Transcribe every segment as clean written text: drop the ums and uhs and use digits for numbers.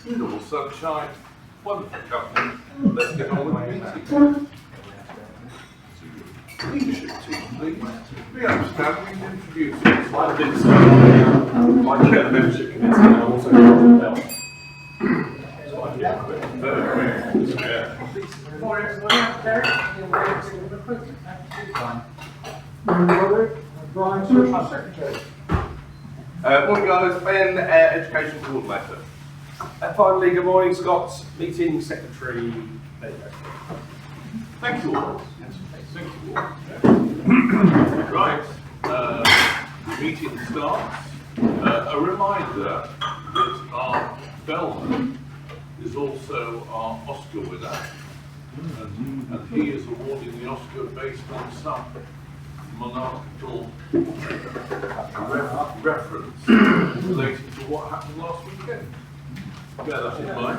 beautiful sunshine, wonderful company. Let's get on with the meeting. Leadership team, please. We understand we've introduced you. I did so. I chair the membership committee and I'm also the belt. So I can get quick. Very quick. Yeah. Brian, Social Secretary. Morning guys, Ben, Education Coordinator. And finally, good morning, Scott, meeting secretary. There you go. Thank you all. Thank you all. Right, meeting starts. A reminder that our bellman is also our Oscar winner, and he is awarding the Oscar based on some monarchical reference relating to what happened last weekend. Yeah, that's in mind.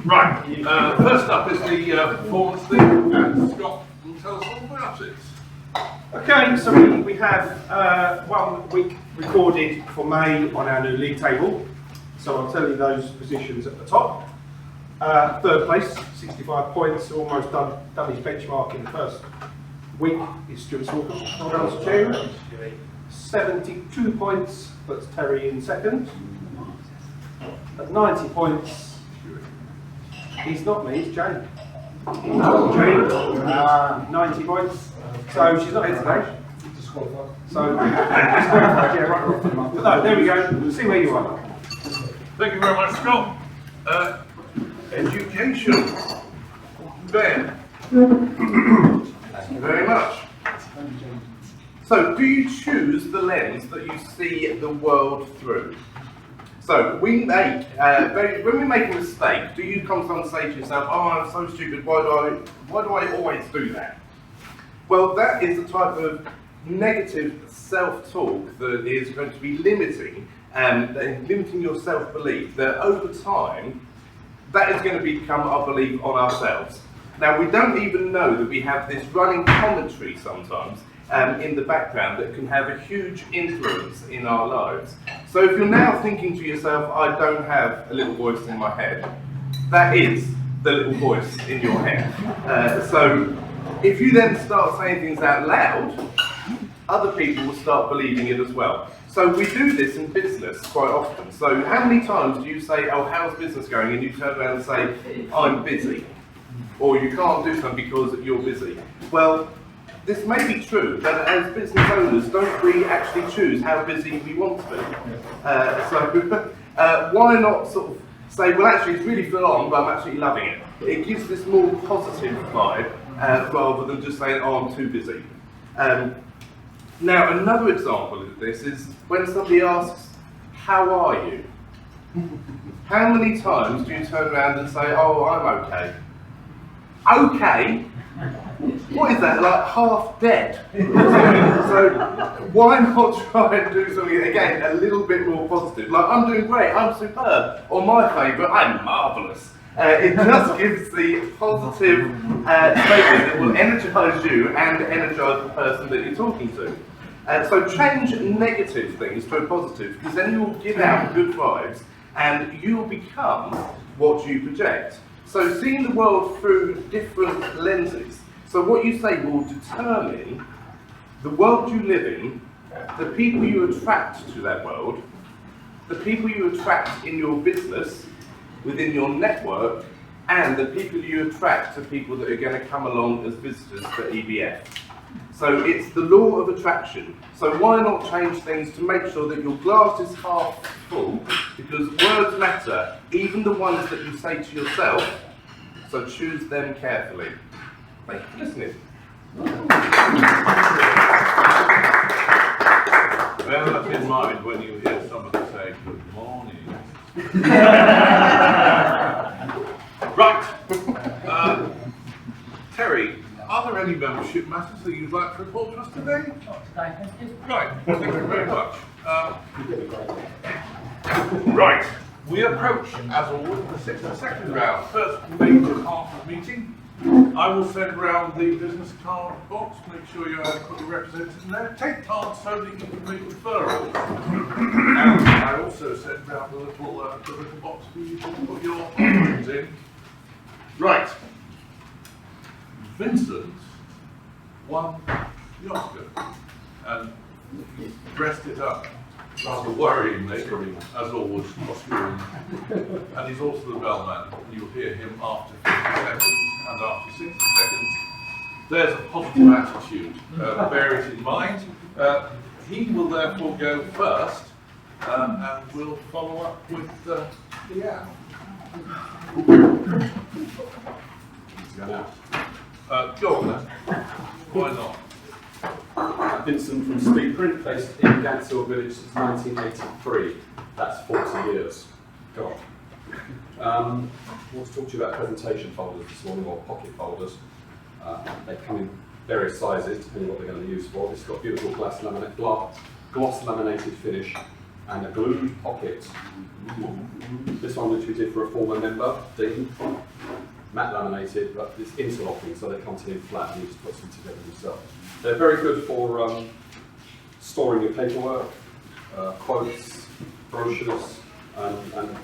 Right, first up is the performance thing, and Scott will tell us all about it. Okay, so we have 1 week recorded for May on our new league table. So I'll tell you those positions at the top. Third place, 65 points, almost done his benchmark in the first week, is Stuart Stalker. Well done, Stu. 72 points, puts Terry in second. At 90 points, he's not me, it's Jane. Jane, 90 points. So she's not here today. Disqualified. So, disqualified, yeah, right off the mark. But no, there we go, we'll see where you are. Thank you very much, Scott. Education. Ben. Thank you very much. So, do you choose the lens that you see the world through? So, when we make a mistake, do you sometimes say to yourself, oh, I'm so stupid, why do I always do that? Well, that is the type of negative self-talk that is going to be limiting your self-belief, that over time, that is going to become our belief on ourselves. Now, we don't even know that we have this running commentary sometimes in the background that can have a huge influence in our lives. So if you're now thinking to yourself, I don't have a little voice in my head, that is the little voice in your head. So if you then start saying things out loud, other people will start believing it as well. So we do this in business quite often. So how many times do you say, oh, how's business going? And you turn around and say, I'm busy. Or you can't do something because you're busy. Well, this may be true, but as business owners, don't we actually choose how busy we want to be? Why not sort of say, well, actually, it's really full on, but I'm absolutely loving it. It gives this more positive vibe, rather than just saying, oh, I'm too busy. Now, another example of this is when somebody asks, how are you? How many times do you turn around and say, oh, I'm okay? Okay? What is that, like half dead? So why not try and do something, again, a little bit more positive? Like, I'm doing great, I'm superb, or my favourite, I'm marvellous. It just gives the positive statement that will energise you and energise the person that you're talking to. So change negative things to a positive, because then you will give out good vibes and you will become what you project. So seeing the world through different lenses. So what you say will determine the world you live in, the people you attract to that world, the people you attract in your business, within your network, and the people you attract to people that are going to come along as visitors to EBF. So it's the law of attraction. So why not change things to make sure that your glass is half full, because words matter, even the ones that you say to yourself, so choose them carefully. Thank you for listening. Bear that in mind when you hear somebody say good morning. Right. Terry, are there any membership matters that you'd like to report to us today? Not today, thank you. Right, thank you very much. Right, we approach, as always, the second round. First major part of the meeting, I will send round the business card box, make sure you're adequately represented in there. Take cards so that you can make referrals. And I also send round the little box for you to put your offerings in. Right. Vincent won the Oscar and he dressed it up rather worryingly, as always, Oscar. And he's also the bellman. You'll hear him after 50 seconds and after 60 seconds. There's a positive attitude. Bear it in mind. He will therefore go first and we'll follow up with Leanne. Go on then. Why not? Vincent from Speed Print, based in Gansfield Village since 1983. That's 40 years. God. I want to talk to you about presentation folders this morning, or pocket folders. They come in various sizes, depending on what they're going to be used for. It's got beautiful gloss laminated finish and a glued pocket. This one which we did for a former member, Dean. Matte laminated, but it's interlocking, so they come to him flat and you just put them together yourself. They're very good for storing your paperwork, quotes, brochures, and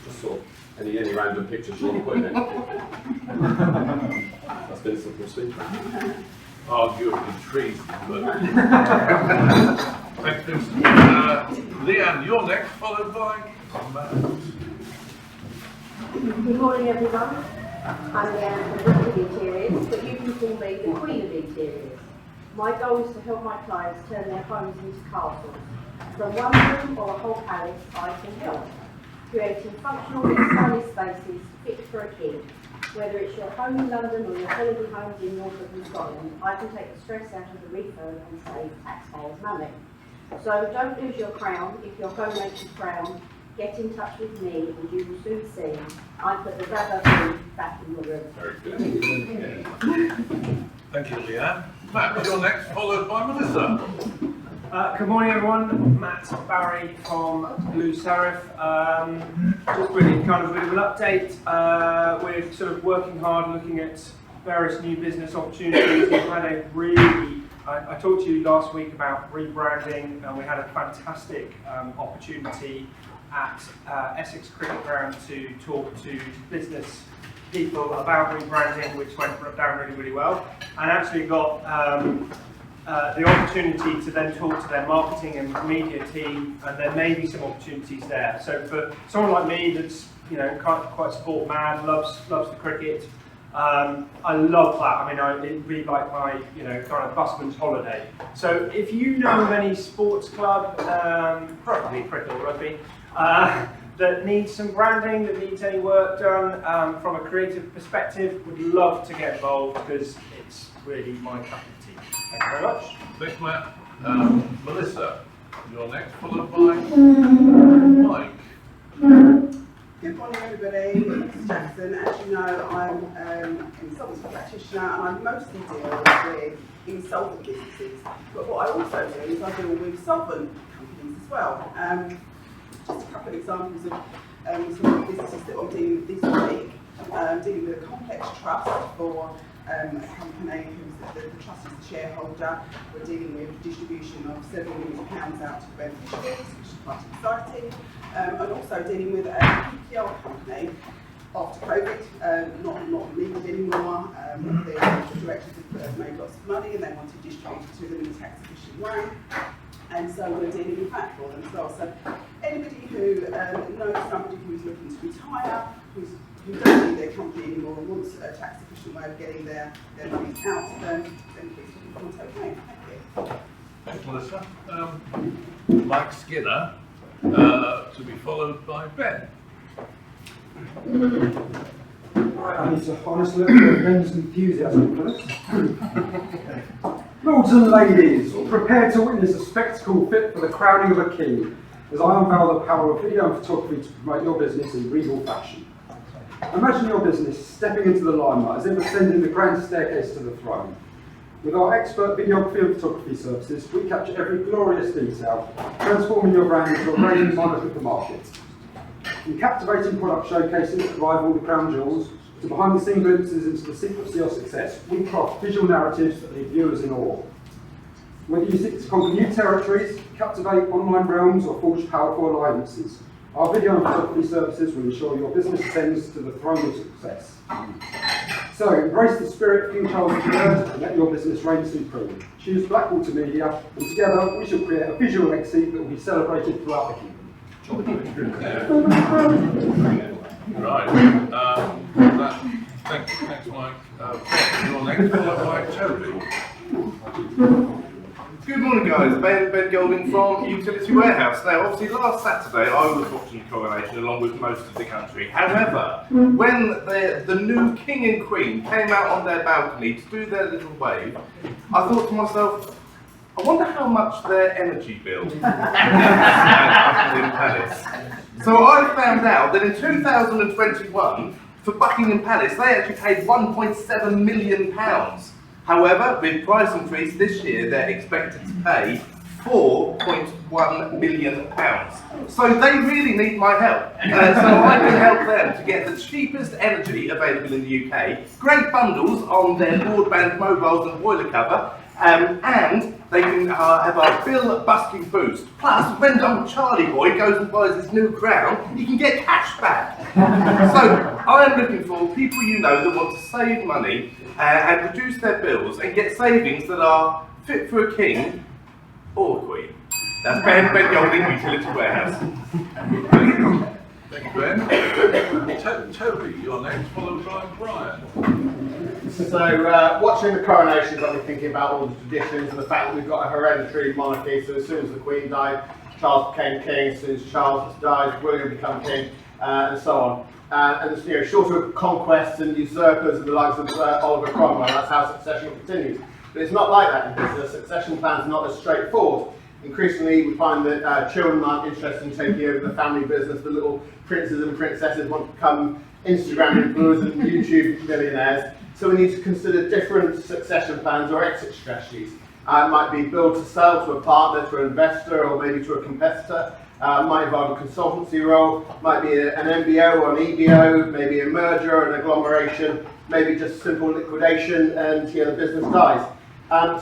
just sort of any random pictures you want to put in it. That's Vincent from Speed. Arguably trees, but thanks, Vincent. Leanne, you're next, followed by Matt. Good morning, everyone. I'm Leanne from Brooklyn Interiors, but you can call me the Queen of Interiors. My goal is to help my clients turn their homes into castles. From one room or a whole palace, I can help. Creating functional and stylish spaces fit for a king. Whether it's your home in London or your holiday homes in Norfolk and Scotland, I can take the stress out of the refurb and save taxpayers money. So don't lose your crown. If your home makes you frown, get in touch with me and you will soon see I put the rubber back in the room. Very good. Thank you, Leanne. Matt, you're next, followed by Melissa. Good morning, everyone. Matt Barry from Blue Serif. Just really kind of a bit of an update. We're sort of working hard, looking at various new business opportunities. We've had a really, I talked to you last week about rebranding, and we had a fantastic opportunity at Essex Cricket Ground to talk to business people about rebranding, which went down really, really well, and actually got the opportunity to then talk to their marketing and media team, and there may be some opportunities there. So for someone like me that's quite sport mad, loves the cricket, I love that. I mean, it'd be like my kind of busman's holiday. So if you know of any sports club, probably cricket or rugby, that needs some branding, that needs any work done from a creative perspective, would love to get involved because it's really my cup of tea. Thank you very much. Thanks, Matt. Melissa, you're next, followed by Mike. Good morning, everybody. This is Jackson. As you know, I'm an insolvency practitioner and I mostly deal with insolvent businesses. But what I also do is I deal with solvent companies as well. Just a couple of examples of some of the businesses that I'm dealing with this week. Dealing with a complex trust for a company who's the trust is the shareholder. We're dealing with distribution of £7 million out to beneficiaries, which is quite exciting. And also dealing with a PPR company after COVID, not needed anymore. The directors have made lots of money and they want to distribute it to them in a tax efficient way. And so we're dealing with that for them as well. So anybody who knows somebody who's looking to retire, who doesn't need their company anymore and wants a tax efficient way of getting their money out to them, then please contact me. Thank you. Thanks, Melissa. Mike Skinner, to be followed by Ben. I need to honestly look at Ben's enthusiasm for this. Lords and ladies, prepare to witness a spectacle fit for the crowning of a king, as I unveil the power of video and photography to promote your business in regal fashion. Imagine your business stepping into the limelight as if ascending the grand staircase to the throne. With our expert videography and photography services, we capture every glorious detail, transforming your brand into a reigning monarch of the market. In captivating product showcases that rival the crown jewels, To behind-the-scenes glimpses into the secrets of your success, we craft visual narratives that leave viewers in awe. Whether you seek to conquer new territories, captivate online realms, or forge powerful alliances, our video and photography services will ensure your business ascends to the throne of success. So, embrace the spirit of King Charles III and let your business reign supreme. Choose Blackwater Media, and together we shall create a visual legacy that will be celebrated throughout the kingdom. Right. Thanks, Mike. Your next followed by Toby. Good morning, guys. Ben Golding from Utility Warehouse. Now, obviously, last Saturday I was watching the coronation along with most of the country. However, when the new king and queen came out on their balcony to do their little wave, I thought to myself, I wonder how much their energy bill is at Buckingham Palace. So I found out that in 2021, for Buckingham Palace, they actually paid £1.7 million. However, with price increase this year, they're expected to pay £4.1 million. So they really need my help. So I can help them to get the cheapest energy available in the UK, great bundles on their broadband, mobiles and boiler cover, and they can have a bill busting boost. Plus, when old Charlie boy goes and buys his new crown, he can get cash back. So I am looking for people you know that want to save money and reduce their bills and get savings that are fit for a king or a queen. That's Ben Golding, Utility Warehouse. Thank you, Ben. Toby, you're next, followed by Brian. So, watching the coronation got me thinking about all the traditions and the fact that we've got a hereditary monarchy. So, as soon as the Queen died, Charles became king. As soon as Charles died, William became king, and so on. And short of conquests and usurpers and the likes of Oliver Cromwell, that's how succession continues. But it's not like that in business. Succession plans are not as straightforward. Increasingly, we find that children aren't interested in taking over the family business. The little princes and princesses want to become Instagram influencers and YouTube millionaires. So we need to consider different succession plans or exit strategies. It might be build to sell to a partner, to an investor, or maybe to a competitor. Might involve a consultancy role, might be an MBO or an EBO, maybe a merger, an agglomeration, maybe just simple liquidation, and the business dies.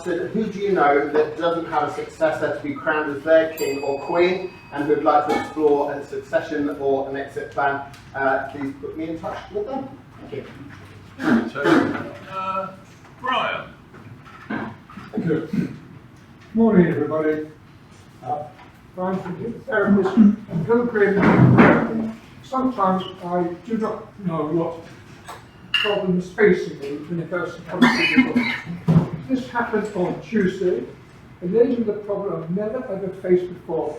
So who do you know that doesn't have a successor to be crowned as their king or queen and who'd like to explore a succession or an exit plan? Please put me in touch with them. Thank you. So, Brian. Thank you. Morning, everybody. Brian from Therapist and Pilgrim Therapy. Sometimes I do not know what problems facing me when it goes to come to the book. This happened on Tuesday. A lady with a problem I've never ever faced before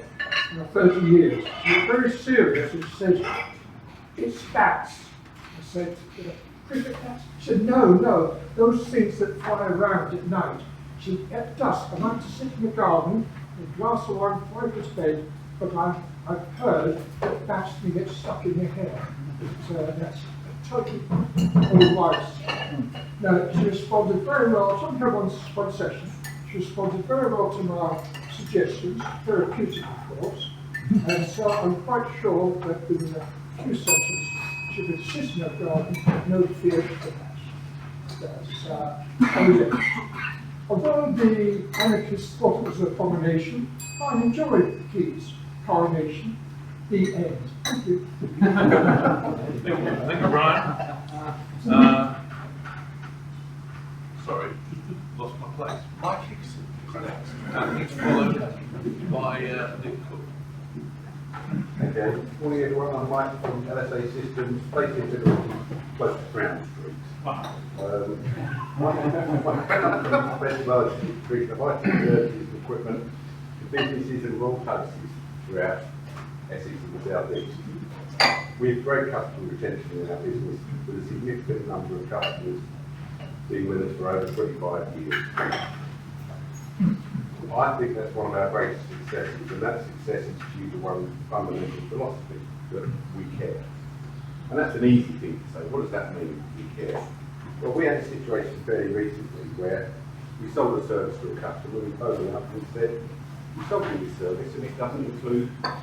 in 30 years. She was very serious and said, "It's bats." I said, "Cricket bats?" She said, no, those things that fly around at night. She said, "At dusk, I like to sit in the garden, with a glass of wine before I go to bed, but I've heard that bats can get stuck in your hair." That's totally otherwise. Now, she responded very well. It's only her one session. She responded very well to my suggestions, therapeutic of course, and so I'm quite sure that within a few sessions she would sit in her garden with no fear of the bats. That was it. Although the anarchists thought it was an abomination, I enjoyed the King's coronation. The end. Thank you. Thank you, Brian. Sorry, lost my place. Mike Hickson, correct. And he's followed by Nick Cook. Okay, morning everyone, I'm Mike from LSA Systems, based in Middleton, close to Crown Street. My company specialises in distribution of IT services and equipment to businesses and rural places throughout Essex and the South East. We have great customer retention in our business, with a significant number of customers being with us for over 25 years. I think that's one of our greatest successes, and that success is due to one fundamental philosophy, that we care. And that's an easy thing to say. What does that mean, we care? Well, we had a situation fairly recently where we sold a service to a customer, we phoned them up and said, "We sold you this service and it doesn't include this."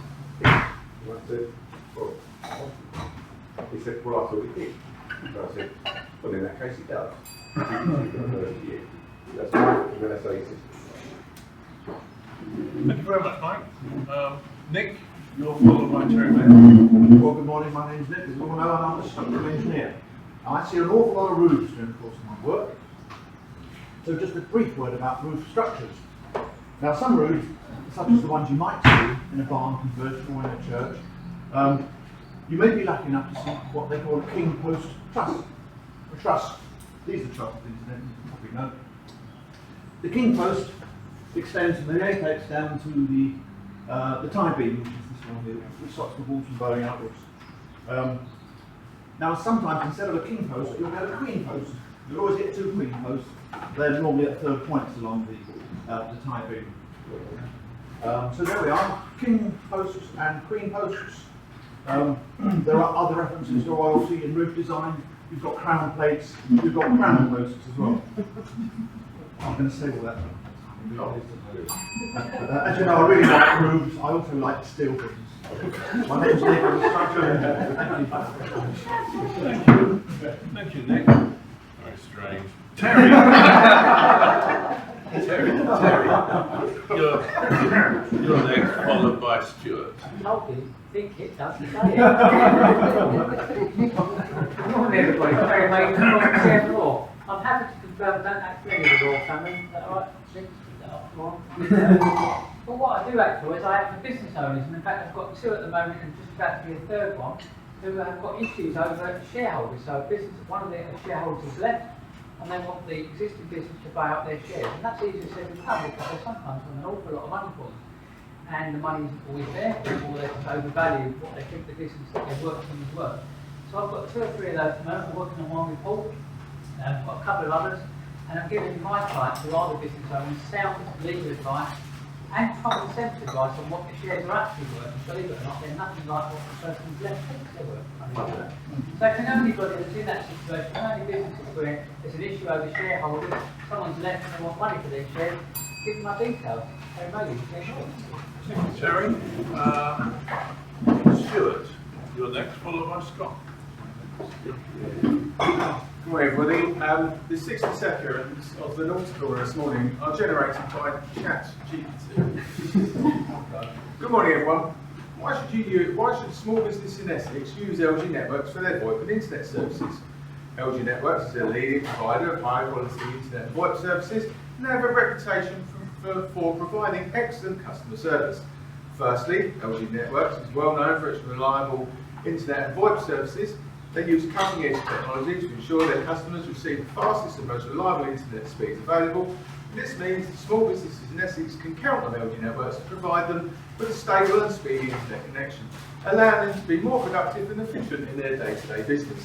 And I said, "Well, he said, "Well, I thought it did." So I said, well, in that case it does. That's right, when I say system. Thank you very much, Mike. Nick, you're followed by Terry Mayer. Well, good morning, my name's Nick, as you all know, and I'm a structural engineer. I see an awful lot of roofs during the course of my work. So just a brief word about roof structures. Now some roofs, such as the ones you might see in a barn conversion or in a church, you may be lucky enough to see what they call a king post truss. A truss. These are trusses, incidentally, you probably know. The king post extends from the apex down to the tie beam, which is this one here, which stops the walls from bowing outwards. Now sometimes instead of a king post, you'll have a queen post. You'll always get two queen posts. They're normally at third points along the tie beam. So there we are, king posts and queen posts. There are other references to royalty in roof design. You've got crown plates, you've got crown posts as well. I'm going to say all that. As you know, I really like roofs. I also like steel things. My name's Nick. I'm a structural engineer. Thank you, Nick. Very strange. Terry! You're next, followed by Stuart. Think it doesn't say it. Good morning everybody, Terry Maiden from Chair Floor. I'm happy to confirm I don't actually any of the law family, is that right? But what I do actually is I have for business owners, and in fact I've got two at the moment and just about to be a third one, who have got issues over shareholders. So one of their shareholders has left and they want the existing business to buy up their shares. And that's easier said than done because they sometimes want an awful lot of money for them. And the money isn't always there, or they just overvalue what they think the business that they're working on is worth. So I've got two or three of those at the moment. I'm working on one report, and I've got a couple of others, and I'm giving my clients, who are the business owners, sound legal advice and common sense advice on what the shares are actually worth. And believe it or not, they're nothing like what the person who's left thinks they're worth. So for anybody that's in that situation, only businesses where there's an issue over shareholders, someone's left and they want money for their shares, give them my details. They're amazing. Thank you, Terry. Stuart, you're next, followed by Scott. Good morning everybody. The 60 seconds of the nautical this morning are generated by ChatGPT. Good morning everyone. Why should small business in Essex use LG Networks for their VoIP and internet services? LG Networks is a leading provider of high quality internet and VoIP services, and they have a reputation for providing excellent customer service. Firstly, LG Networks is well known for its reliable internet and VoIP services. They use cutting-edge technology to ensure their customers receive the fastest and most reliable internet speeds available. This means that small businesses in Essex can count on LG Networks to provide them with a stable and speedy internet connection, allowing them to be more productive and efficient in their day-to-day business.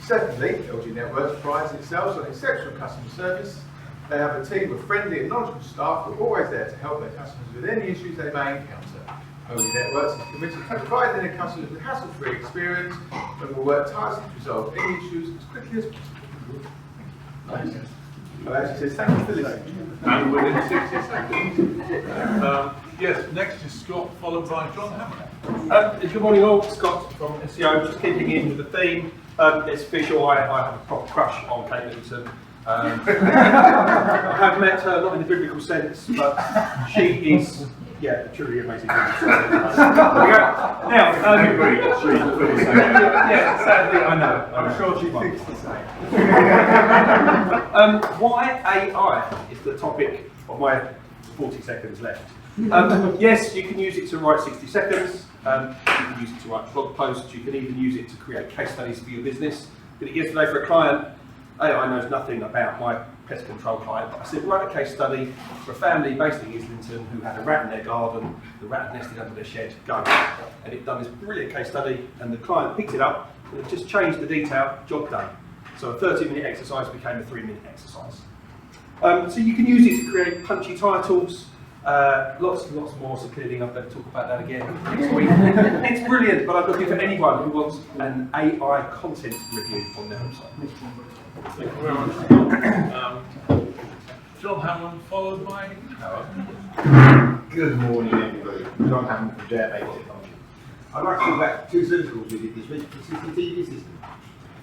Secondly, LG Networks prides itself on exceptional customer service. They have a team of friendly and knowledgeable staff who are always there to help their customers with any issues they may encounter. LG Networks is committed to providing their customers with a hassle-free experience and will work tirelessly to resolve any issues as quickly as possible. Thank you. Actually says thank you for listening. And within 60 seconds. Yes, next is Scott, followed by John Hammond. Good morning all, Scott from SEO, just keeping in with the theme. It's official, I have a proper crush on Kate Middleton. I have met her, not in the biblical sense, but she is, yeah, a truly amazing woman. There we go. Now, yeah, sadly, I know. I'm sure she thinks the same. Why AI is the topic of my 40 seconds left. Yes, you can use it to write 60 seconds. You can use it to write blog posts. You can even use it to create case studies for your business. Did it yesterday for a client. AI knows nothing about my pest control client, but I said, write a case study for a family based in Islington who had a rat in their garden, the rat had nested under their shed, go. And it done this brilliant case study, and the client picked it up, and it just changed the detail, job done. So a 30-minute exercise became a 3-minute exercise. So you can use it to create punchy titles, lots and lots more, so clearly I'm going to talk about that again next week. It's brilliant, but I'm looking for anyone who wants an AI content review on their website. Thank you very much. John Hammond, followed by Howard. Good morning, everybody. John Hammond from JMA Technology. I'd like to talk about two service calls we did this week for the CCTV system.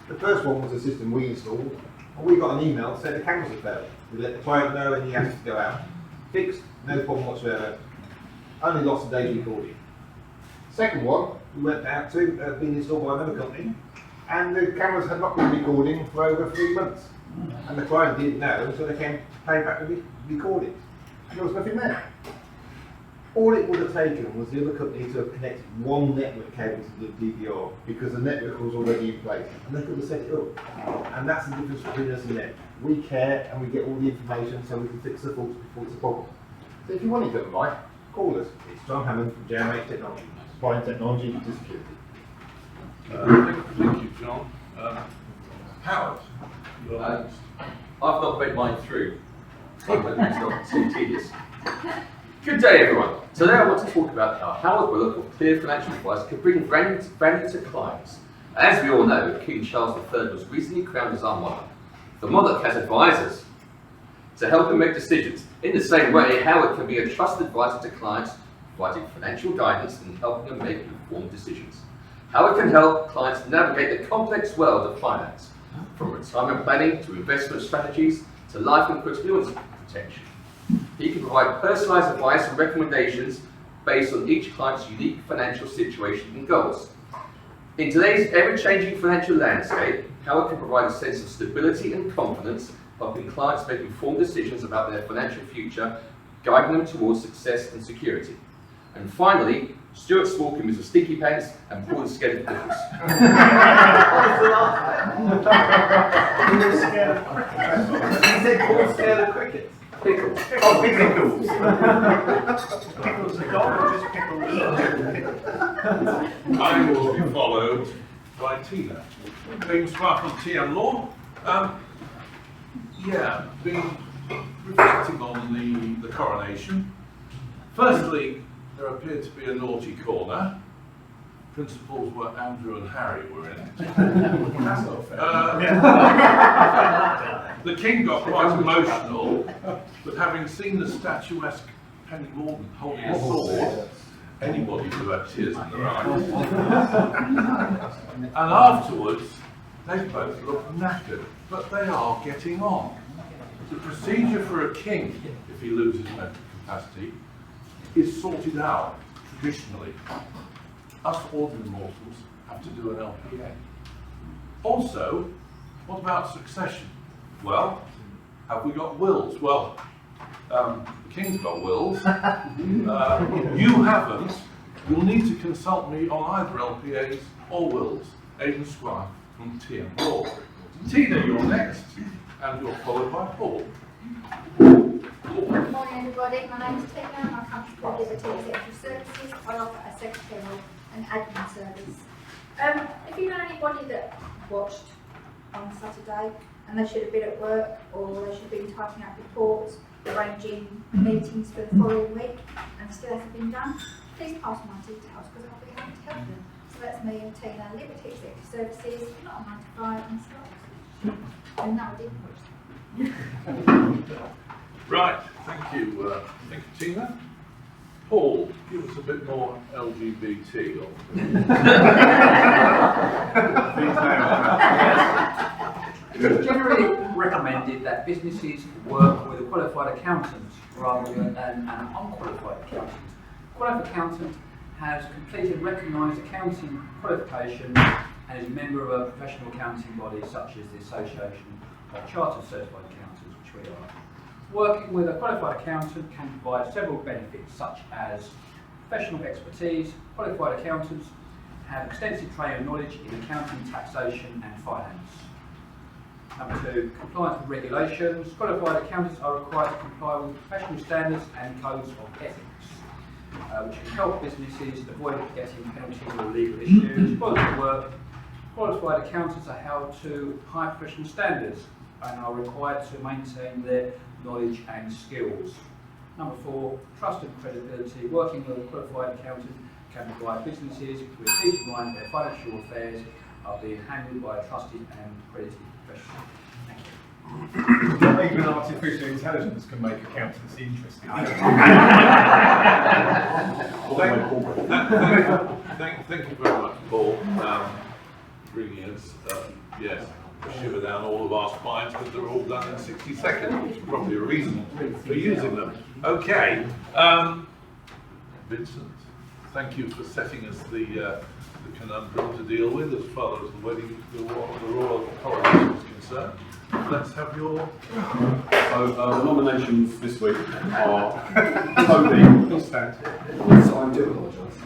The first one was a system we installed, and we got an email saying the cameras had failed. We let the client know and he asked to go out. Fixed, no problem whatsoever. Only lost a day's recording. Second one, we went out to, been installed by another company, and the cameras had not been recording for over 3 months. And the client didn't know, so they came pay back the recordings. And there was nothing there. All it would have taken was the other company to have connected one network cable to the DVR, because the network was already in place, and they could have set it up. And that's the difference between us and them. We care and we get all the information so we can fix the faults before it's a problem. So if you want it done right, call us. It's John Hammond from JMH Technology, supplying technology to security. Thank you, John. Howard, you're next. I've not read mine through. It's not too tedious. Good day, everyone. Today I want to talk about how Howard Willock of Clear Financial Advice can bring value to clients. As we all know, King Charles III was recently crowned as our monarch. The monarch has advisors to help him make decisions. In the same way, Howard can be a trusted advisor to clients, providing financial guidance and helping them make informed decisions. Howard can help clients navigate the complex world of finance, from retirement planning to investment strategies to life and critical illness protection. He can provide personalised advice and recommendations based on each client's unique financial situation and goals. In today's ever-changing financial landscape, Howard can provide a sense of stability and confidence, helping clients make informed decisions about their financial future, guiding them towards success and security. And finally, Stuart Smallcombe is a Stinky Pants and Paul is scared of pickles. He said Paul scared of crickets. Pickles. Oh, pickles. Pickles are gone, or just pickles? I will be followed by Tina. Being smart from TM Law. Been reflecting on the coronation. Firstly, there appeared to be a naughty corner. Principals were Andrew and Harry were in it. That's not fair. The King got quite emotional, but having seen the statuesque Penny Mordaunt holding a sword, anybody could have tears in their eyes. And afterwards, they both look knackered, but they are getting on. The procedure for a king, if he loses mental capacity, is sorted out traditionally. Us ordinary mortals have to do an LPA. Also, what about succession? Well, have we got wills? Well, the King's got wills. You haven't. You'll need to consult me on either LPAs or wills. Aidan Squire from TM Law. Tina, you're next, and you're followed by Paul. Good morning, everybody. My name is Tina and I come from Liberty Executive Services. I offer a secretarial and admin service. If you know anybody that watched on Saturday and they should have been at work or they should have been typing up reports, arranging meetings for the following week and still hasn't been done, please pass my details because I'll be happy to help them. So that's me and Tina, Liberty Executive Services, not a 9 to 5 and stuff. And that didn't push. Right, thank you, Tina. Paul, give us a bit more LGBT. It's generally recommended that businesses work with a qualified accountant rather than an unqualified accountant. A qualified accountant has completed recognised accounting qualification and is a member of a professional accounting body such as the Association of Chartered Certified Accountants, which we are. Working with a qualified accountant can provide several benefits such as professional expertise. Qualified accountants have extensive training and knowledge in accounting, taxation and finance. Number 2, compliance with regulations. Qualified accountants are required to comply with professional standards and codes of ethics, which can help businesses avoid getting penalties or legal issues. Quality work. Qualified accountants are held to high professional standards and are required to maintain their knowledge and skills. Number 4, trust and credibility. Working with a qualified accountant can provide businesses with peace of mind that their financial affairs are being handled by a trusted and credited professional. Thank you. Not even artificial intelligence can make accountancy interesting. Thank you very much, Paul. bringing us, yes, a shiver down all of our spines because they're all done in 60 seconds, which is probably a reason for using them. Okay, Vincent, thank you for setting us the conundrum to deal with as far as the wedding, the royal coronation is concerned. Let's have your... So the nominations this week are Toby. Please stand. So I do apologise.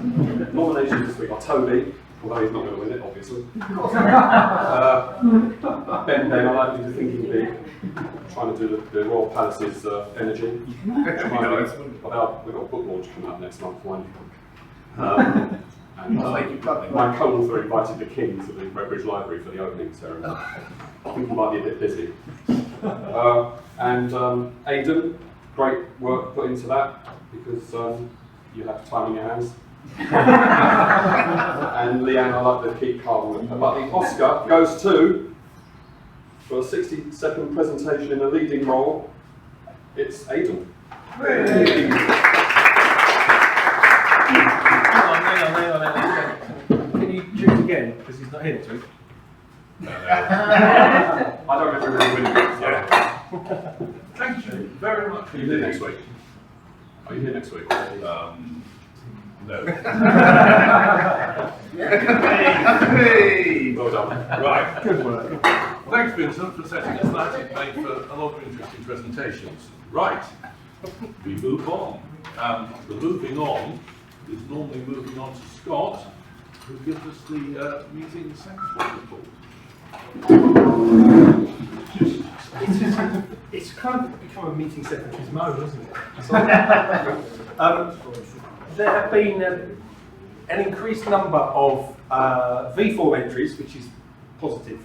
Nominations this week are Toby, although he's not going to win it, obviously. Ben, I like you to think he'd be trying to do the Royal Palace's energy. We've got a book launch coming up next month, one. And my co-author invited the King to the Redbridge Library for the opening ceremony. I think he might be a bit busy. And Aidan, great work put into that because you have time in your hands. And Leanne, I like to keep calm with her. But the Oscar goes to, for a 60-second presentation in a leading role, it's Aidan. Hang on. Can you choose again? Because he's not here next week. I don't remember really winning it. Yeah. Thank you very much. Are you here next week? Are you here next week? No. Hey! Well done. Right. Good work. Thanks, Vincent, for setting us that. It made for a lot of interesting presentations. Right. We move on. The moving on is normally moving on to Scott, who gives us the meeting secretary report. It's kind of become a meeting secretary's mode, hasn't it? There have been an increased number of V4 entries, which is positive,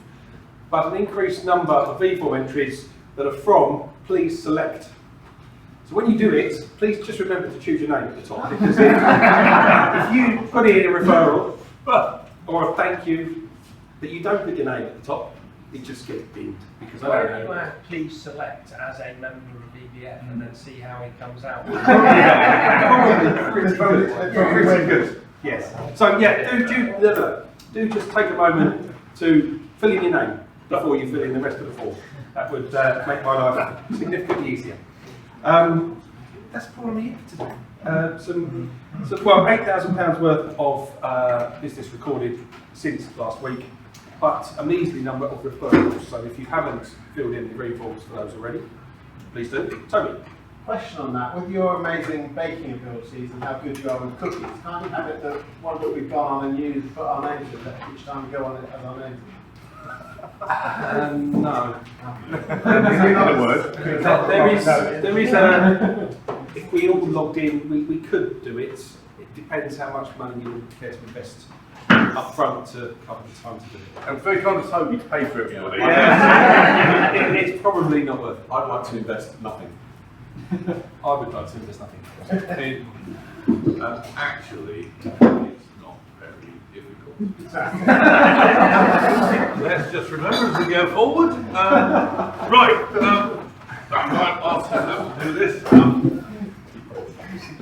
but an increased number of V4 entries that are from please select. So when you do it, please just remember to choose your name at the top, because if you put in a referral or a thank you that you don't put your name at the top, it just gets binned. Because Why don't you please select as a member of BBF and then see how it comes out? Pretty good. Yes. So yeah, do just take a moment to fill in your name before you fill in the rest of the form. That would make my life significantly easier. That's probably it today. Well, £8,000 worth of business recorded since last week, but a measly number of referrals. So if you haven't filled in the reforms for those already, please do. Toby. Question on that, with your amazing baking abilities and how good you are with cookies, can't you have it that one that we've gone on and used, put our names in it each time we go on it as our names? No. In other words, there is a, if we all logged in, we could do it. It depends how much money you would care to invest up front to cover the time to do it. and it's very kind of Toby to pay for everybody. It's probably not worth it. I'd like to invest nothing. I would like to invest nothing. Actually, it's not very difficult. Let's just remember as we go forward. I'll have to do this.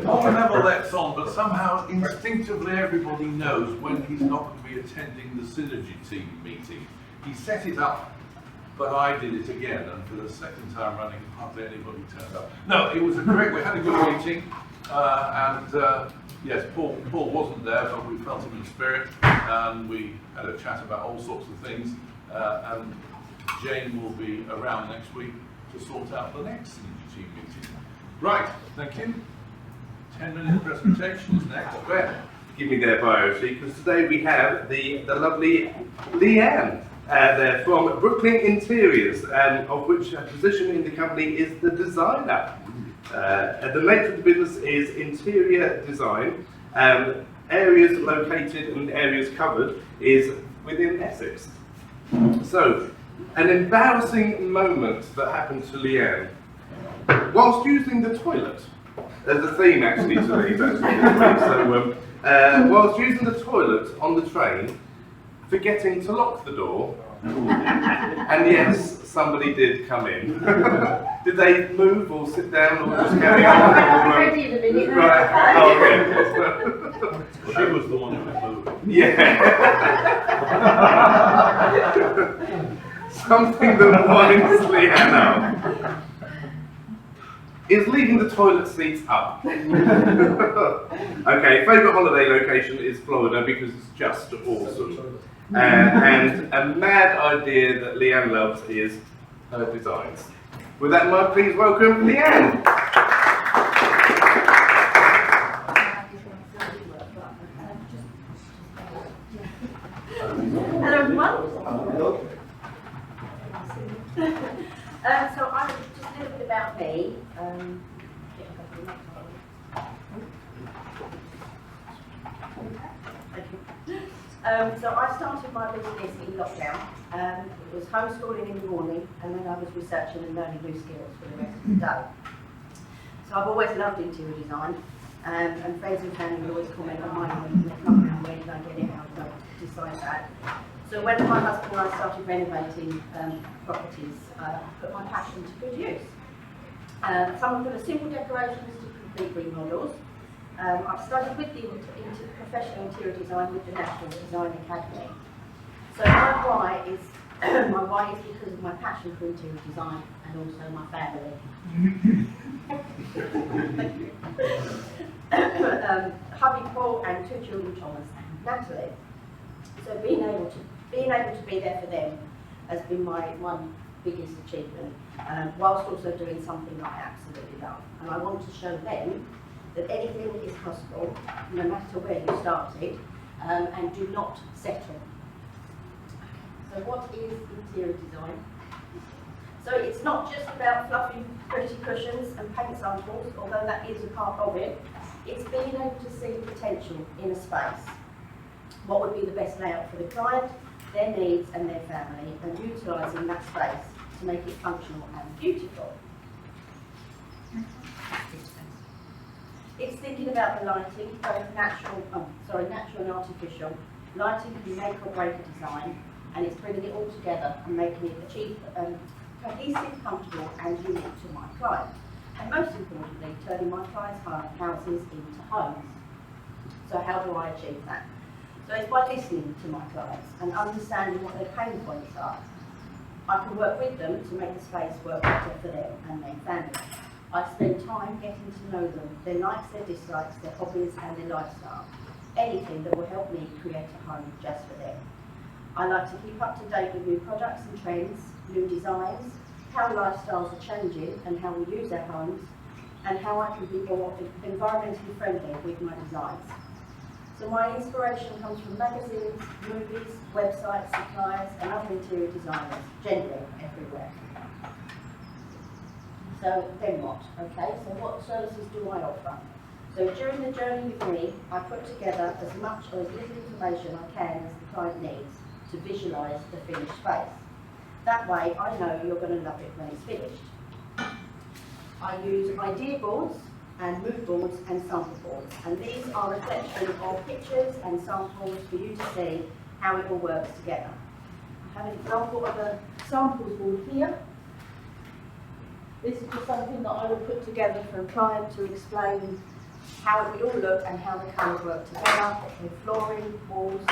I'll never let's on, but somehow instinctively everybody knows when he's not going to be attending the Synergy team meeting. He set it up, but I did it again, and for the second time running, hardly anybody turned up. No, it was a great, we had a good meeting, yes, Paul wasn't there, but we felt him in spirit, and we had a chat about all sorts of things, and Jane will be around next week to sort out the next Synergy team meeting. Right, thank you. 10-minute presentations next. Ben. Give me their bio sheet, because today we have the lovely Leanne. They're from Brooklyn Interiors, of which her position in the company is the designer. The nature of the business is interior design. Areas located and areas covered is within Essex. So, an embarrassing moment that happened to Leanne. Whilst using the toilet, there's a theme actually to these actually. So, whilst using the toilet on the train, forgetting to lock the door, and yes, somebody did come in. Did they move or sit down or just carry on? Ready in a minute. Right. Oh, okay. She was the one who was moving. Yeah. Something that winds Leanne up is leaving the toilet seats up. Okay, favourite holiday location is Florida because it's just awesome. And a mad idea that Leanne loves is her designs. With that in mind, please welcome Leanne. Hello everyone. So I'm just a little bit about me. So I started my business in lockdown. It was homeschooling in the morning, and then I was researching and learning new skills for the rest of the day. So I've always loved interior design, and friends and family always comment on my home and they come around, where did I get it, how did I decide that? So when my husband and I started renovating properties, I put my passion to good use. Some of them are simple decorations to complete remodels. I've studied with the professional interior design with the National Design Academy. So my why is because of my passion for interior design and also my family. Hubby Paul and 2 children, Thomas and Natalie. So being able to be there for them has been my biggest achievement, whilst also doing something I absolutely love. And I want to show them that anything is possible, no matter where you started, and do not settle. So what is interior design? So it's not just about fluffy, pretty cushions and paint samples, although that is a part of it. It's being able to see potential in a space. What would be the best layout for the client, their needs and their family, and utilising that space to make it functional and beautiful. It's thinking about the lighting, both natural and artificial. Lighting can make or break a design, and it's bringing it all together and making it cohesive, comfortable and unique to my client. And most importantly, turning my clients' houses into homes. So how do I achieve that? So it's by listening to my clients and understanding what their pain points are. I can work with them to make the space work better for them and their family. I spend time getting to know them, their likes, their dislikes, their hobbies and their lifestyle. Anything that will help me create a home just for them. I like to keep up to date with new products and trends, new designs, how lifestyles are changing and how we use our homes, and how I can be more environmentally friendly with my designs. So my inspiration comes from magazines, movies, websites, suppliers and other interior designers, generally everywhere. So then what? Okay, so what services do I offer? So during the journey with me, I put together as much or as little information I can as the client needs to visualise the finished space. That way I know you're going to love it when it's finished. I use idea boards and mood boards and sample boards, and these are a collection of pictures and samples for you to see how it all works together. I have an example of a samples board here. This is just something that I would put together for a client to explain how it would all look and how the colours work together, with flooring, walls,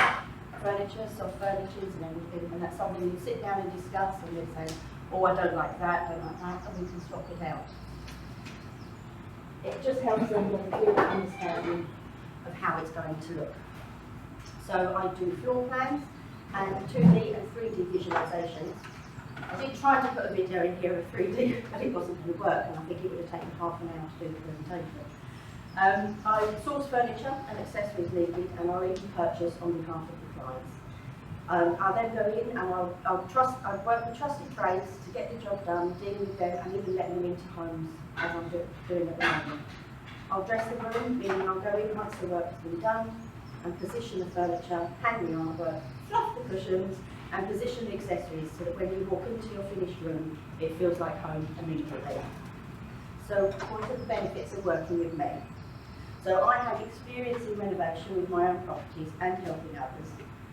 furniture, soft furnitures and everything, and that's something you sit down and discuss and you say, oh I don't like that, and we can swap it out. It just helps them get a clear understanding of how it's going to look. So I do floor plans and 2D and 3D visualisations. I did try to put a video in here of 3D, but it wasn't going to work, and I think it would have taken half an hour to do the presentation. I source furniture and accessories needed, and I'll even purchase on behalf of the clients. I'll then go in and I'll work with trusted trades to get the job done, dealing with them and even letting them into homes as I'm doing at the moment. I'll dress the room, meaning I'll go in once the work has been done and position the furniture, hang the artwork, fluff the cushions and position the accessories so that when you walk into your finished room, it feels like home immediately. So what are the benefits of working with me? So I have experience in renovation with my own properties and helping others.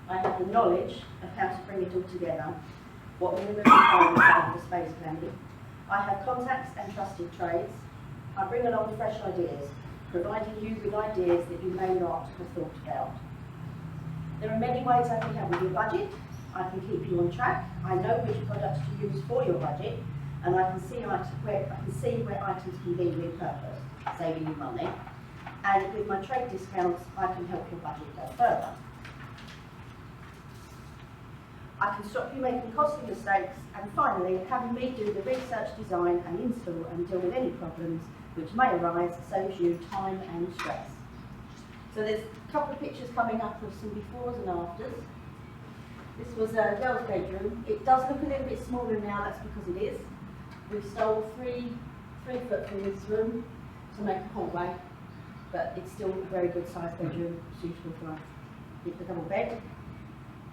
I have the knowledge of how to bring it all together, what minimum requirements are for space planning. I have contacts and trusted trades. I bring along fresh ideas, providing you with ideas that you may not have thought about. There are many ways I can help with your budget. I can keep you on track. I know which products to use for your budget, and I can see where items can be repurposed, saving you money. And with my trade discounts, I can help your budget go further. I can stop you making costly mistakes, and finally, having me do the research, design and install and deal with any problems which may arise saves you time and stress. So there's a couple of pictures coming up of some befores and afters. This was a girl's bedroom. It does look a little bit smaller now, that's because it is. We stole 3 foot from this room to make a hallway, but it's still a very good sized bedroom, suitable for the double bed.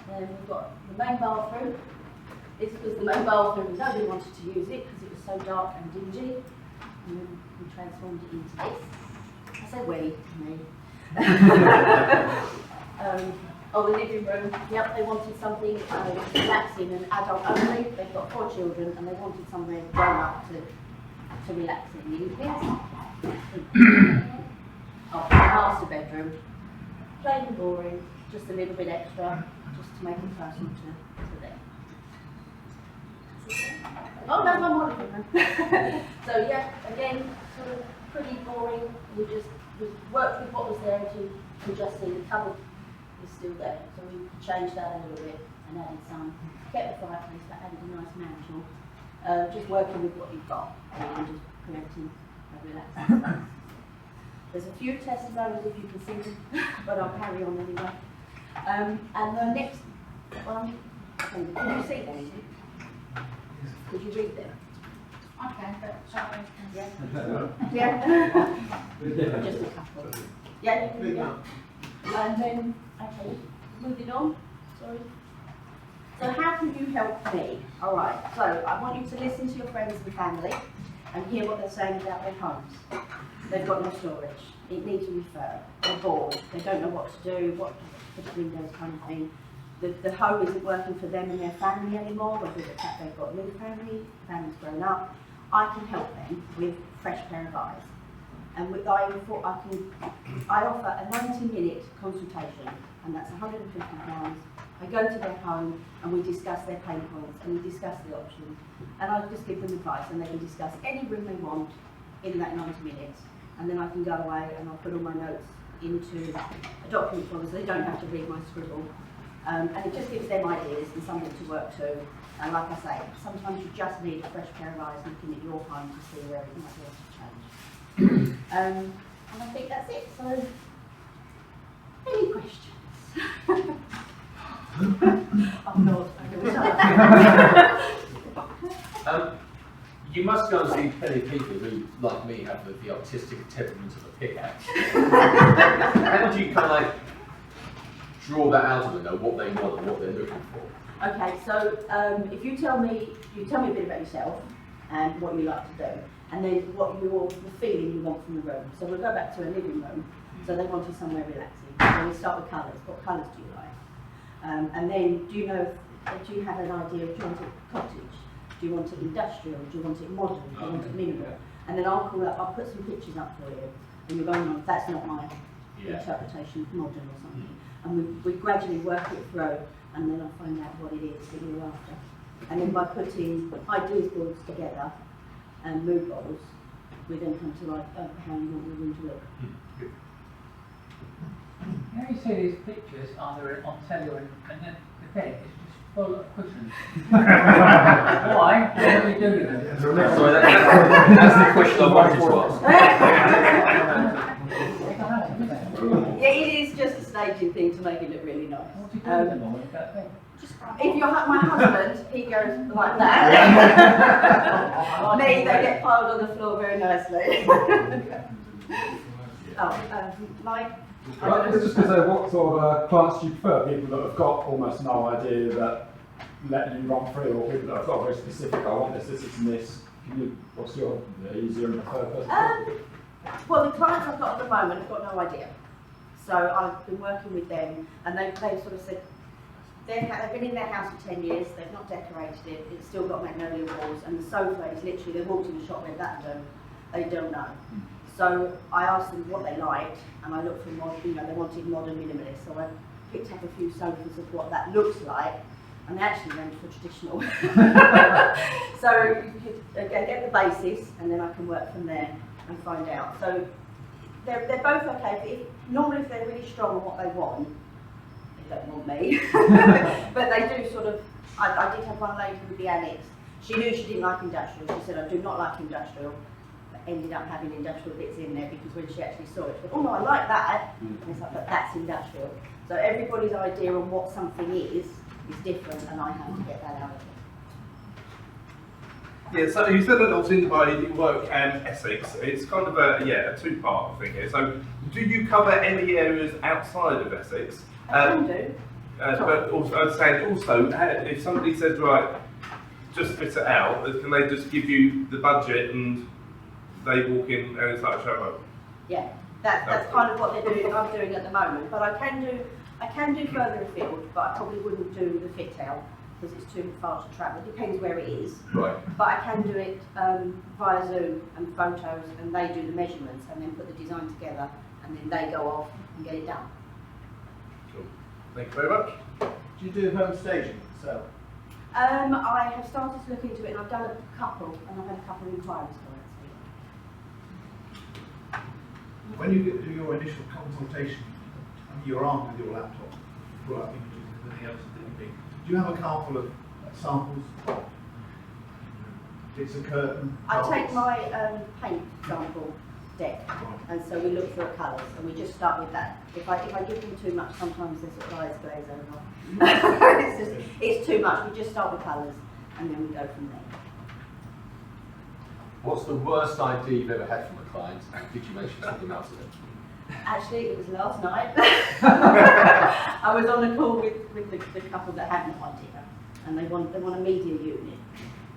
Then we've got the main bathroom. This was the main bathroom. Nobody wanted to use it because it was so dark and dingy. And then we transformed it into this. I say we, me. The living room. Yep, they wanted something relaxing and adult only. They've got 4 children and they wanted somewhere grown up to relax in the evenings. The master bedroom. Plain and boring, just a little bit extra, just to make it personal to them. Oh, that's my living room. So yeah, again, sort of pretty boring. We worked with what was there to just see the cupboard is still there. So we changed that a little bit and added some, kept the fireplace but added a nice mantle. Just working with what you've got and just creating a relaxing space. There's a few testimonials if you can see them, but I'll carry on anyway. And the next one, can you see them? Could you read them? Okay, but shall I? Yeah. Yeah. Just a couple. Yeah, you can do that. And then, okay, moving on. Sorry. So how can you help me? All right. So I want you to listen to your friends and family and hear what they're saying about their homes. They've got no storage. It needs a refurb. They're bored. They don't know what to do, what to put windows, kind of thing. The home isn't working for them and their family anymore, whether the fact they've got a new family, family's grown up. I can help them with a fresh pair of eyes. And I offer a 90-minute consultation, and that's £150. I go to their home and we discuss their pain points and we discuss the options. And I just give them advice and they can discuss any room they want in that 90 minutes. And then I can go away and I'll put all my notes into a document for them so they don't have to read my scribble. And it just gives them ideas and something to work to. And like I say, sometimes you just need a fresh pair of eyes looking at your home to see where it might be able to change. And I think that's it. So, any questions? I'm not. You must go and see plenty of people who, like me, have the artistic temperament of a pickaxe. How do you kind of like draw that out of them, know what they want and what they're looking for? Okay, so if you tell me a bit about yourself and what you like to do, and then what the feeling you want from the room. So we'll go back to a living room. So they wanted somewhere relaxing. So we start with colours. What colours do you like? And then do you have an idea of, do you want it cottage? Do you want it industrial? Do you want it modern? Do you want it minimal? And then I'll put some pictures up for you. And you're going, that's not my interpretation of modern or something. And we gradually work it through, and then I'll find out what it is that you're after. And then by putting ideas boards together and mood boards, we then come to like how you want the room to look. Now you see these pictures either on telly or and then the bed is just full of cushions. Why? What do we do with them? Sorry, that's the question I wanted to ask. Yeah, it is just a staging thing to make it look really nice. What do you do with them all? If you're my husband, he goes like that. Me, they get piled on the floor very nicely. Mike? I was just going to say, what sort of clients do you prefer? People that have got almost no idea that letting you run free, or people that have got very specific, I want this, and this. What's your easier and preferred person? Well, the clients I've got at the moment have got no idea. So I've been working with them, and they've sort of said, they've been in their house for 10 years, they've not decorated it, it's still got magnolia walls, and the sofa is literally, they walked in the shop with that done, they don't know. So I asked them what they liked, and I looked for more, they wanted modern minimalist, so I picked up a few sofas of what that looks like, and they actually went for traditional. So you could, again, get the basis, and then I can work from there and find out. So they're both okay. But normally if they're really strong on what they want, they don't want me. But they do sort of, I did have one lady with the annex. She knew she didn't like industrial. She said, I do not like industrial. But ended up having industrial bits in there because when she actually saw it, she went, oh no, I like that. And it's like, but that's industrial. So everybody's idea on what something is different, and I have to get that out of it. Yeah, so you said that obviously by work and Essex, it's kind of a two-part thing here. So do you cover any areas outside of Essex? I can do. But also, I'd say also, if somebody says, right, just fit it out, can they just give you the budget and they walk in and it's like a showroom? Yeah, that's kind of what they're doing. I'm doing at the moment, but I can do further afield, but I probably wouldn't do the fit out because it's too far to travel. It depends where it is. Right. But I can do it via Zoom and photos, and they do the measurements and then put the design together, and then they go off and get it done. Cool. Thank you very much. Do you do home staging yourself? I have started to look into it, and I've done a couple, and I've had a couple of inquiries for it. When you do your initial consultation, and you're armed with your laptop, brought up images and everything else, do you have a car full of samples? It's a curtain. I take my paint sample deck, and so we look for colours, and we just start with that. If I give them too much, sometimes their sort of eyes glaze over. it's too much. We just start with colours, and then we go from there. What's the worst idea you've ever had from a client, and did you mention something else to them? Actually, it was last night. I was on a call with the couple that had no idea, and they want a media unit.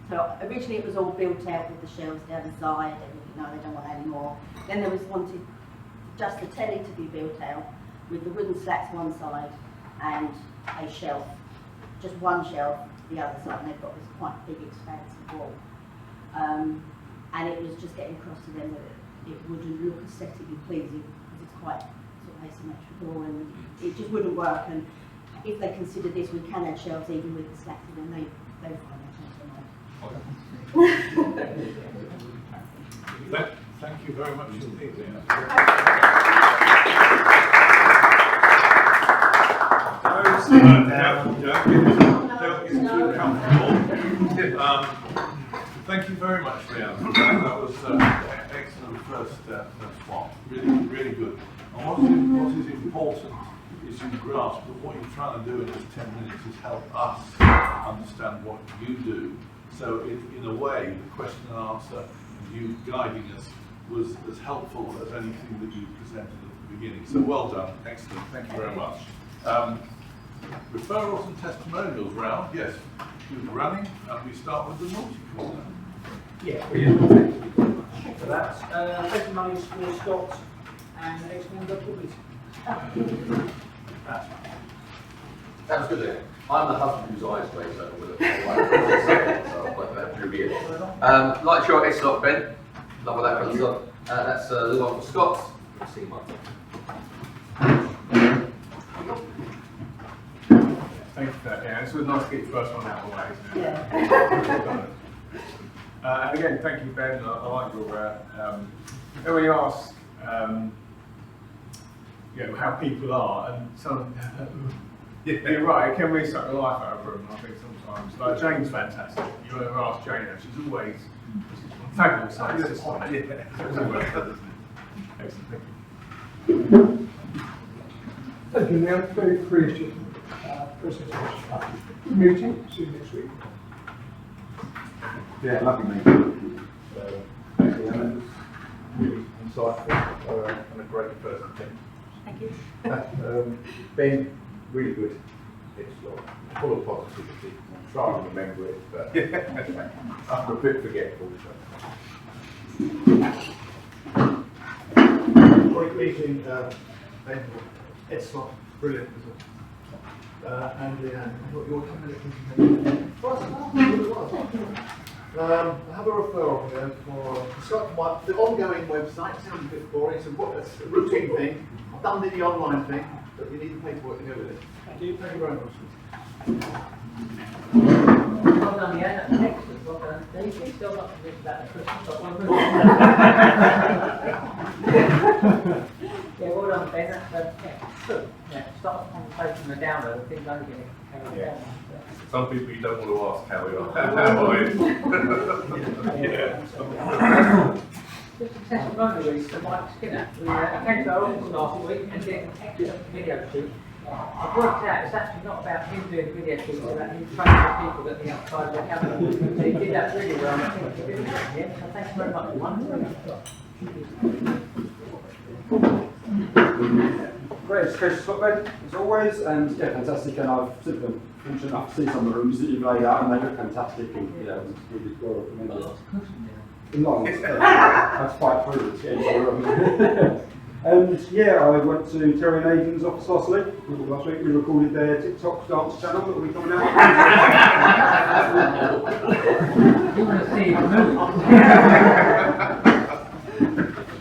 So originally it was all built out with the shelves down the side, and no, they don't want any more. Then there was wanted just the telly to be built out with the wooden slats one side and a shelf, just one shelf the other side, and they've got this quite big expansive wall. And it was just getting across to them that it wouldn't look aesthetically pleasing because it's quite sort of asymmetrical, and it just wouldn't work. And if they consider this, we can add shelves even with the slats, and they find that Thank you very much indeed. Don't get too comfortable. Thank you very much, Leanne. That was excellent first swap. Really good. And what is important is you grasp that what you're trying to do in this 10 minutes is help us understand what you do. So in a way, the question and answer and you guiding us was as helpful as anything that you presented at the beginning. So well done, excellent, thank you very much. Referrals and testimonials round, yes, do the running, and we start with the multi-corner. Yeah, brilliant. Thank you very much for that. Testimonies for Scott and the next member, please. That was good there. I'm the husband whose eyes glaze over with it. So I'll put that through here. Like your X-Lock, Ben. Love all that kind of stuff. That's the one for Scott. Let's see one. Thank you for that. Yeah, it's always nice to get your first one out of the way, isn't it? Yeah. And again, thank you, Ben. I like your. When you ask, how people are, and some. You're right. It can really suck the life out of them. I think sometimes. Like Jane's fantastic. You ever ask Jane? She's always fabulous. Excellent. Thank you. Thank you, Neil. Very appreciative presentation. Meeting. See you next week. Yeah, lovely meeting. Thank you, Anna. Really insightful and a great person. Thank you. Ben, really good. It's full of positivity. I'm trying to remember it, but I'm a bit forgetful. Great meeting, Ben. Excellent, brilliant. And Leanne, your 10-minute presentation. I have a referral here for Scott. The ongoing website sounds a bit boring. It's a routine thing. I've done the online thing. But you need the paperwork to go with it. Thank you very much. Well done, yeah, that's excellent, well done. Dave, you still not convinced about the Christmas, but one more. Yeah, well done, Ben, that's, yeah, good. Yeah, start the conversation on the download, things only get carried down. Some people you don't want to ask how we are. Just a testimonial to Mike Skinner. We came to our office last week and did an excellent video shoot. I've worked out it's actually not about him doing video shoots, it's about him training the people at the outside of the camera. So he did that really well, and I think it's a good job. Yeah, so thanks very much, Great education, Scott, Ben, as always, and yeah, fantastic. And I've simply been fortunate enough to see some of the rooms that you've laid out, and they look fantastic. And yeah, it was really well recommended. Long, that's quite through it. And yeah, I went to Terry and Aidan's office last week. We recorded their TikTok dance channel that will be coming out. You want to see it move?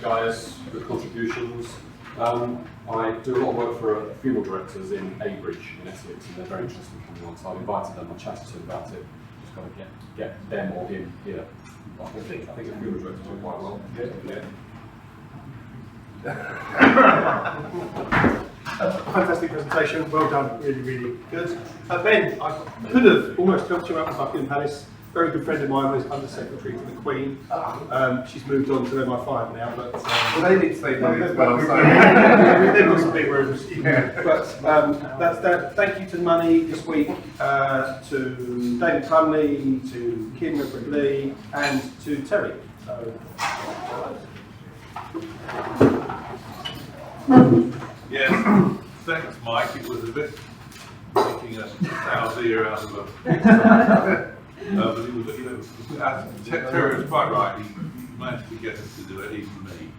Guys, good contributions. I do a lot of work for funeral directors in Abridge in Essex, and they're very interested in coming on. So I invited them, I chatted to them about it. Just got to get them or him here. I think the funeral directors do quite well. Yeah. Fantastic presentation, well done, really, really good. Ben, I could have almost helped you out with Buckingham Palace. Very good friend of mine was Under Secretary to the Queen. She's moved on to MI5 now, but well, they need to stay money as well. So. They've got some big rooms. But that's that. Thank you to Money this week, to David Plumley, to Kim Ripper Lee, and to Terry. So. Yes, thanks, Mike. It was a bit making a sow's ear out of a but it was, Terry was quite right. He managed to get us to do it, even me.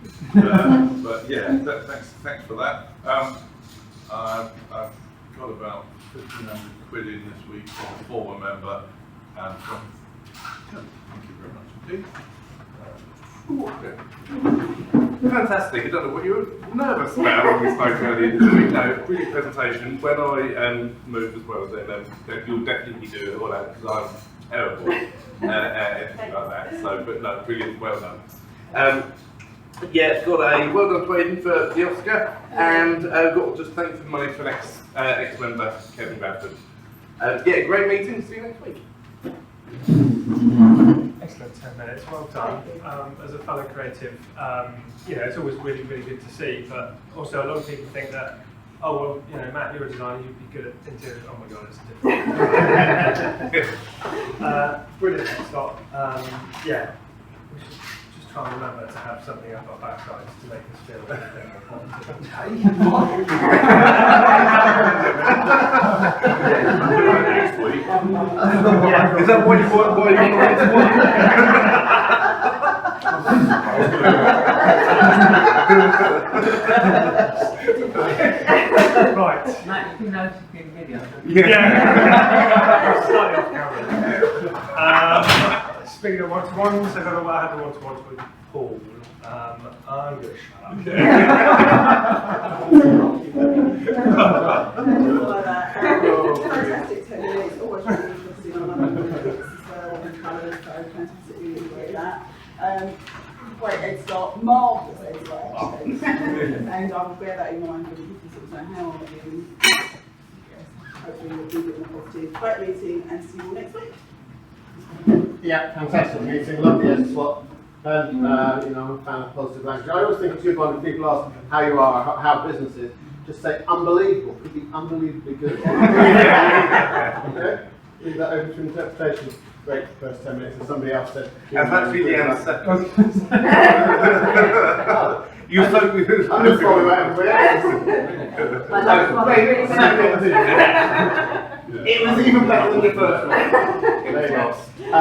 But yeah, thanks for that. I've got about 1,500 quid in this week from a former member, and from thank you very much indeed. Fantastic. I don't know what you were nervous about when we spoke earlier this week. No, brilliant presentation. When I move as well, then you'll definitely do it all out because I'm terrible at anything like that. So, but no, brilliant, well done. Yeah, got a well done to Aidan for the Oscar, and got just thanks for money for ex-member Kevin Bradford. Yeah, great meeting. See you next week. Excellent 10 minutes, well done. As a fellow creative, it's always really, really good to see, but also a lot of people think that, oh, well, Matt, you're a designer, you'd be good at interior. Oh my God, it's different. Brilliant, Scott. Yeah, we should just try and remember to have something up our backsides to make us feel a bit more positive. Next week. Is that what you want to Right. Matt, you can notice in the video. Yeah. Slightly off camera. Speaking of one-to-ones, I had the one-to-ones with Paul. I'm going to shut up. Fantastic 10 minutes, always really interesting. I love the lyrics as well and colours, so fantastic, really enjoyed that. Great head start, marvellous head start actually. And I'll bear that in mind when people sort of say, how are you? Yes, hopefully you'll be good and positive. Great meeting and see you all next week. Yeah, fantastic meeting, lovely as what. And I'm a fan of positive language. I always think it's good when people ask how you are, how business is. Just say unbelievable. Could be unbelievably good. Okay? Leave that open to interpretation. Great first 10 minutes. And somebody else said. And that's really the answer. You're so good. I'm just following what everybody else. It was even better than the first one. A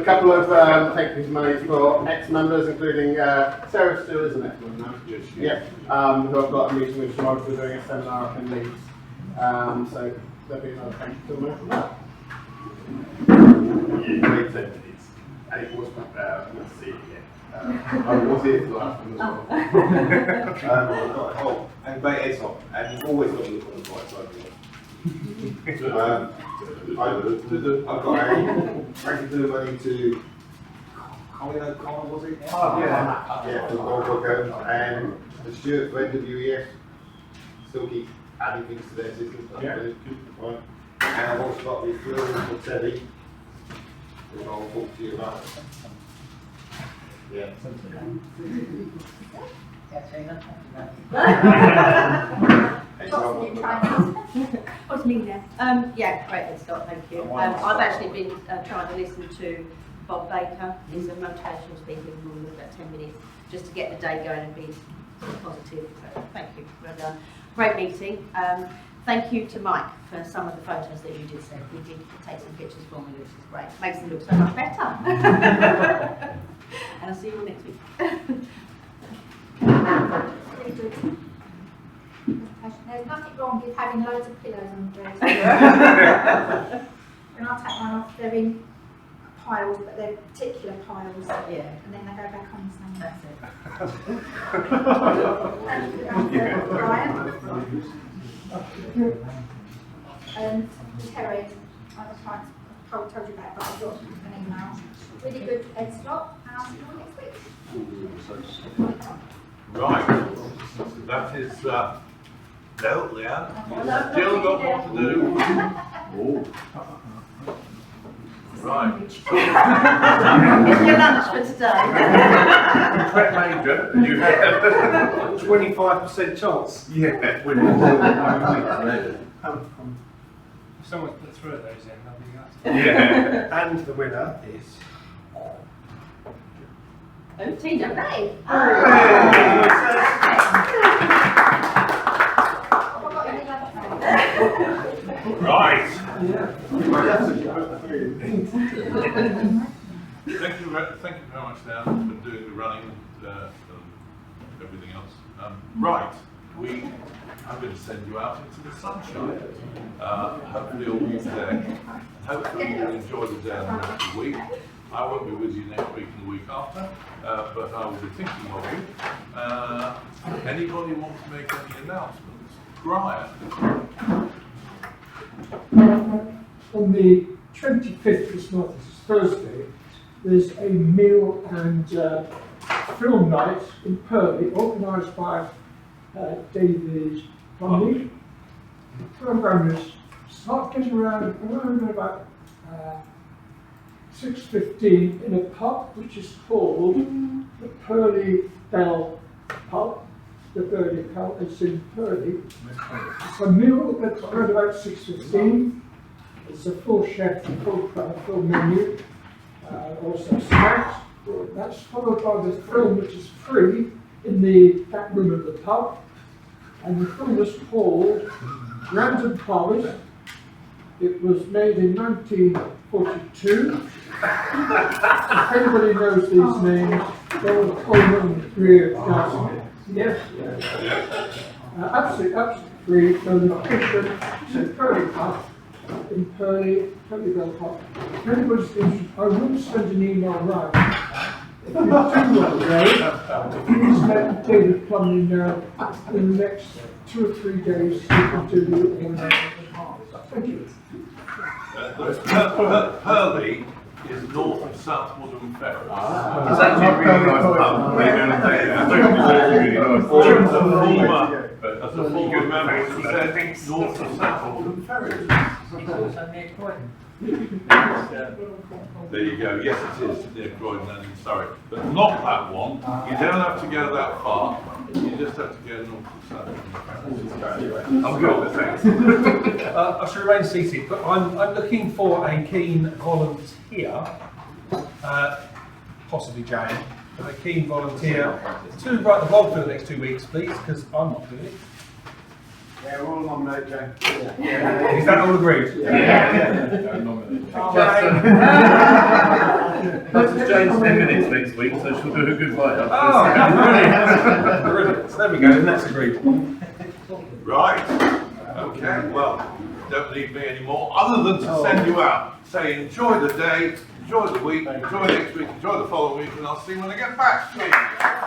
couple of thank you monies for ex-members, including Sarah still is an ex-member now. Yeah. Who I've got a meeting with tomorrow for doing a seminar up in Leeds. So there'll be another thank you to them from that. Yeah, great 10 minutes. And it was let's see it again. I was here for the last one as well. And great heads on, and you've always got to look on the right side of it. I've got a thank you to the money to Colin O'Connor, was it? Oh, yeah. Yeah, for the Bob and the Stuart for NWES. Still keep adding things to their system. Yeah. Right. And I've also got the Fleur for Teddy, which I'll talk to you about. Yeah. Lots of new trainers. Oh, it's me now. Yeah, great head start, thank you. I've actually been trying to listen to Bob Baker. He's a motivational speaker for about 10 minutes, just to get the day going and be positive. So thank you, well done. Great meeting. Thank you to Mike for some of the photos that you did send. He did take some pictures for me, which is great. Makes them look so much better. And I'll see you all next week. Really good. There's nothing wrong with having loads of pillows on the bed. When I take mine off, they're in piles, but they're particular piles. Yeah. And then they go back on the That's it. Brian. Terry, I told you about, but I got an email. Really good head slot, and I'll see you all next week. Right, that is, no, Leanne, still got what to do. Right. It's your lunch for today. Prep major, you have 25% chance. Yeah, If someone's put through those in, they'll be yeah. And the winner is. Oh, Tina May. Right. Yeah. Thank you very much, Dan, for doing the running and everything else. Right, I'm going to send you out into the sunshine. Hopefully you'll be there. Hopefully you'll enjoy the day and the rest of the week. I won't be with you next week and the week after, but I will be thinking of you. Anybody want to make any announcements? Brian? On the 25th this month, this is Thursday, there's a meal and film night in Purley, organised by David Bundy. The programme is start getting around about 6:15 in a pub which is called the Purley Bell Pub. The Purley Pub, it's in Purley. It's a meal that's around about 6:15. It's a full chef, full menu, also snacks. That's followed by the film, which is free in the back room of the pub. And the film is called Random Powers. It was made in 1942. If anybody knows these names, Donald Coleman, Greer, Garson. Yes. Absolutely free. So the picture is in Purley Pub. In Purley Bell Pub. If anybody's interested, I will send an email round. If you do want to go, please let David Plumley know in the next 2 or 3 days you can do the organization. Thank you. Purley is north of South Woodham Ferry. It's actually a really nice pub. As a former member, it said north of South Woodham Ferry. It's also near Croydon. There you go. Yes, it is near Croydon and in Surrey, but not that one. You don't have to go that far. You just have to go north of South Woodham Ferry. I'm good with thanks. I should remain seated, but I'm looking for a keen volunteer, possibly Jane, a keen volunteer to write the blog for the next 2 weeks, please, because I'm not doing it. Yeah, we're all nominated, Jane. Is that all agreed? That's Jane's 10 minutes next week, so she'll do a good write-up. Oh, brilliant. Brilliant. So there we go, and that's agreed. Right. Okay. Well, don't need me anymore, other than to send you out. Say enjoy the day, enjoy the week, enjoy next week, enjoy the following week, and I'll see you when I get back. Cheers.